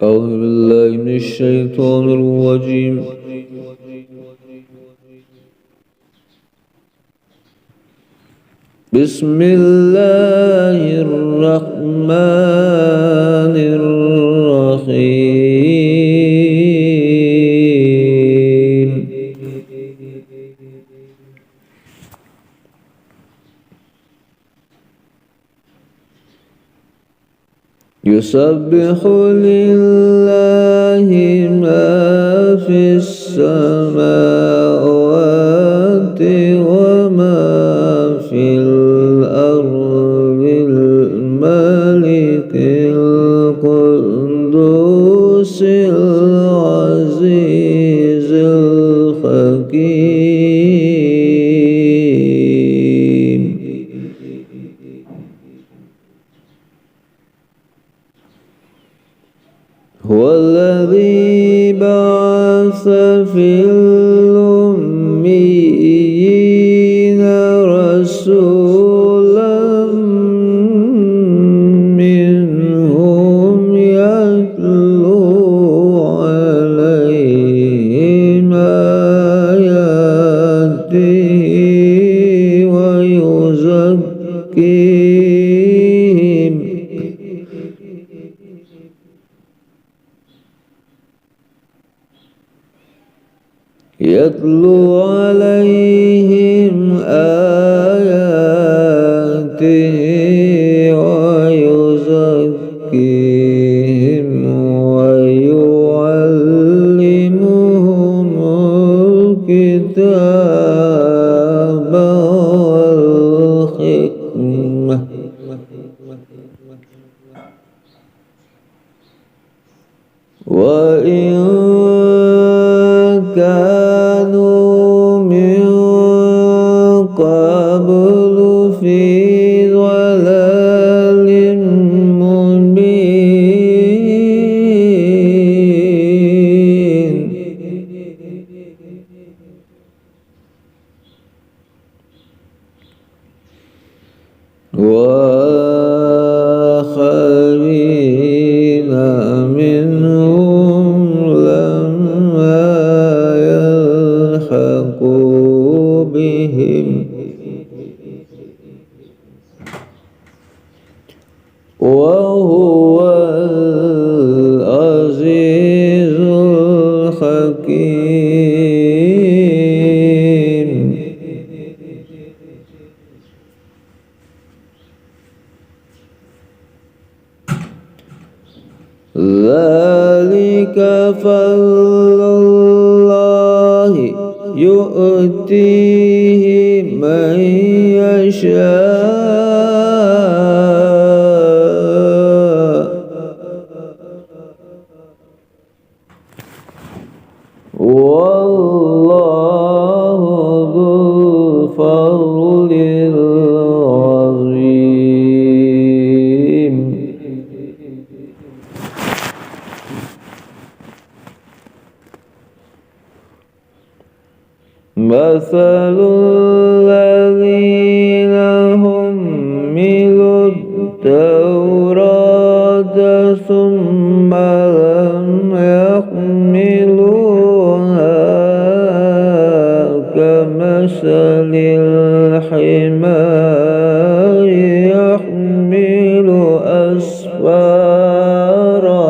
أعوذ بالله من الشيطان الرجيم. بسم الله الرحمن الرحيم. يسبح لله ما في السماوات وما في الأرض الملك القدوس العزيز الحكيم. هو الذي بعث في الأميين رسولا منهم يتلو عليهم آياته ويزكيهم ويزكيهم ويعلمهم الكتاب والحكمة وإن كانوا من قبل في ضلال مبين. وآخرين منهم لما يلحقوا بهم وهو العزيز الحكيم. ذلك فضل الله يؤتيه من يشاء والله ذو الفضل العظيم. مثل الذين حملوا التوراة ثم لم يحملوها كمثل الحمار يحمل أسفارا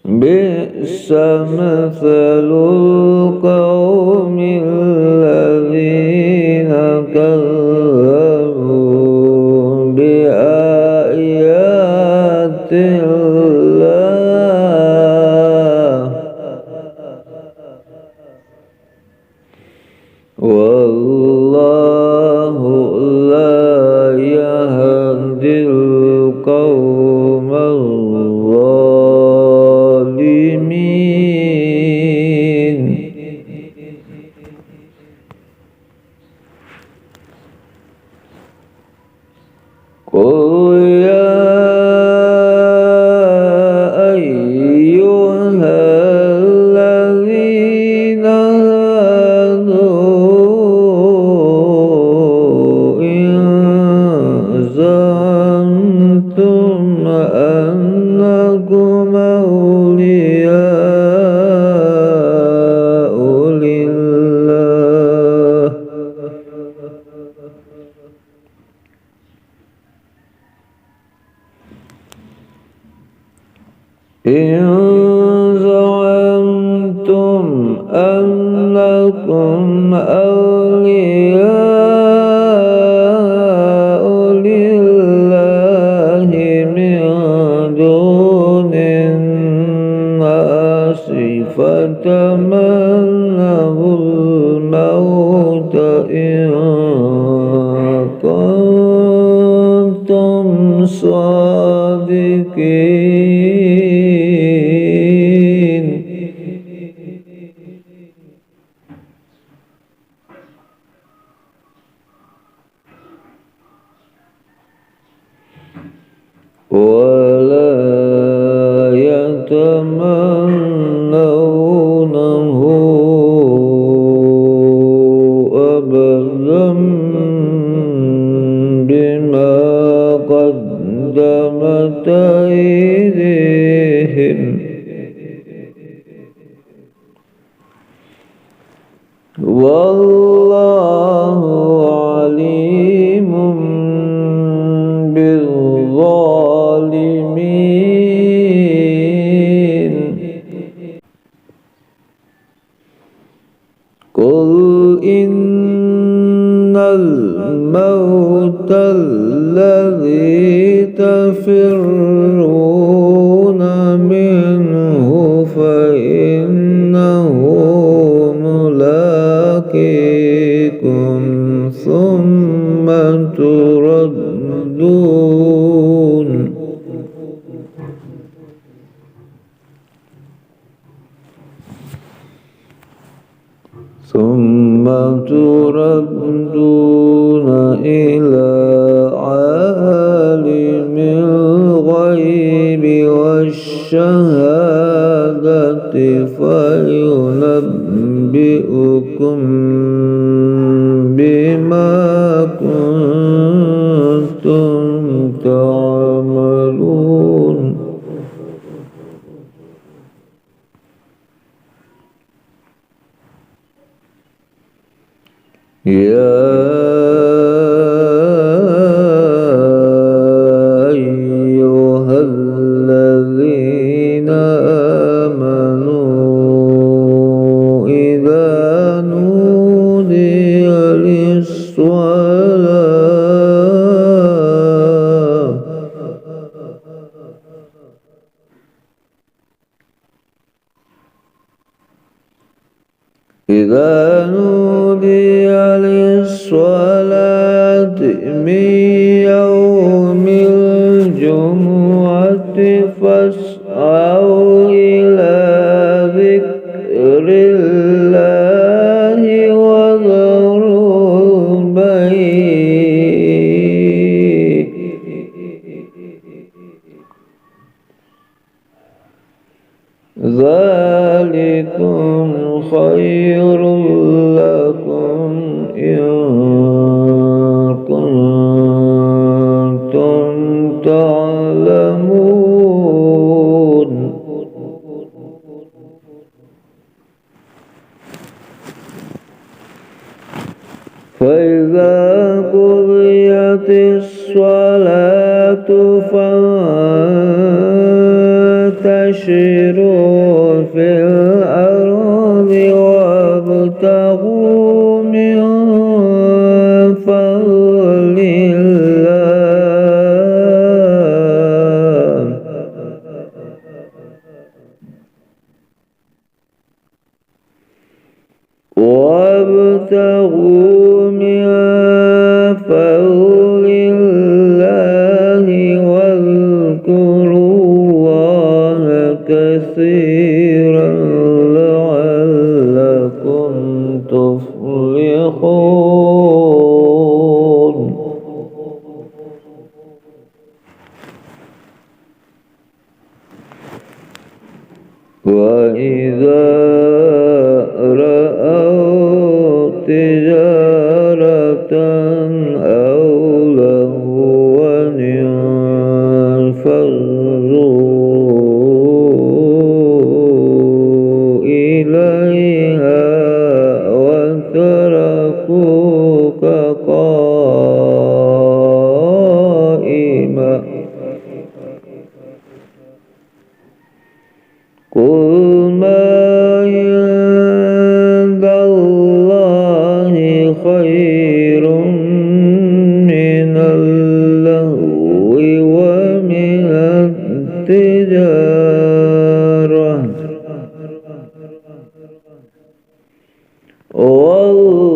بئس مثل القوم الذين كذبوا بآيات الله والله لا يهدي القوم الظالمين. قل يا أيها الذين هادوا إن زعمتم أنكم أولياء لله أنكم أولياء لله من دون الناس فتمنوا الموت إن كنتم صادقين ولا يتمنونه أبدا بما قدمت أيديهم والله عليم بالظالمين قل إن الموت الذي تفرون منه فإنه ملاقيكم ثم تردون إلى عالم الغيب والشهادة فينبئكم بما كنتم تعملون يا أيها الذين آمنوا إذا نودي للصلاة من يوم الجمعة فاسعوا إلى ذكر الله وذروا البيع ذلكم خير لكم إن كنتم تعلمون فإذا قضيت الصلاة فانتشروا في الأرض وابتغوا من فضل الله واذكروا الله كثيرا لعلكم تفلحون وإذا رأوا تجارة أو لهوا ربك قائما قل ما عند الله خير من اللهو ومن التجارة والله